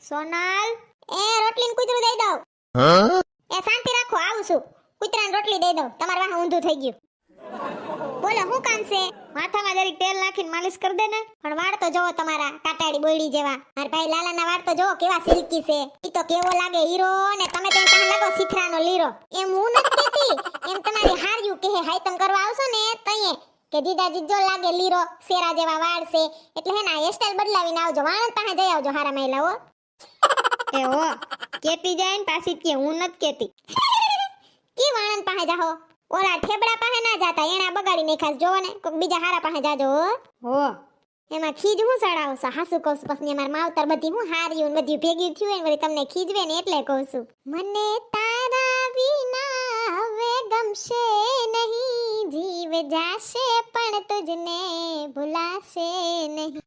સોનલ એ રોટલીને કૂતરું દઈ દઉં. એ શાંતિ રાખો, આવું છું. કૂતરાને રોટલી દઈ દઉં, તમારે વાહ ઊંધું થઈ ગયું. બોલો શું કામ છે? માથામાં જરીક તેલ નાખીને માલિશ કરી દે ને. પણ વાળ તો જોવો તમારા કાટાડી બોયડી જેવા. મારા ભાઈ લાલાના વાળ તો જોવો કેવા સિલ્કી છે. ઈ તો કેવો લાગે હીરો, ને તમે તો એમ લાગો સીથરાનો લીરો. એમ હું નથી કહેતી, એમ તમારી હાર્યું કે હાઈતમ કરવા આવશો ને તઈએ કે જીજાજી જો લાગે લીરો, શેરા જેવા વાળ છે, એટલે હે ને હેરસ્ટાઈલ બદલાવીને આવજો. વાળન પાસે જઈ આવજો હારા મહિલા હો. એ હો કેતી જાય ને પાછી કે હું નથી કેતી. કી વાળન પાસે જાહો? ઓલા ઠેબડા પાસે ના જાતા, એણા બગાડી નાખ્યા જોવો ને. કોક બીજા હારા પાસે જાજો હો. એમાં ખીજ હું સડાવ છો? હાસુ કહું છું, પછી માર માવતર બધી હું હાર્યું ને બધું ભેગી થયું ને વળી તમને ખીજવે ને એટલે કહું છું. મને તારા વિના હવે ગમશે નહીં, જીવ જાશે પણ તુજને ભૂલાશે નહીં.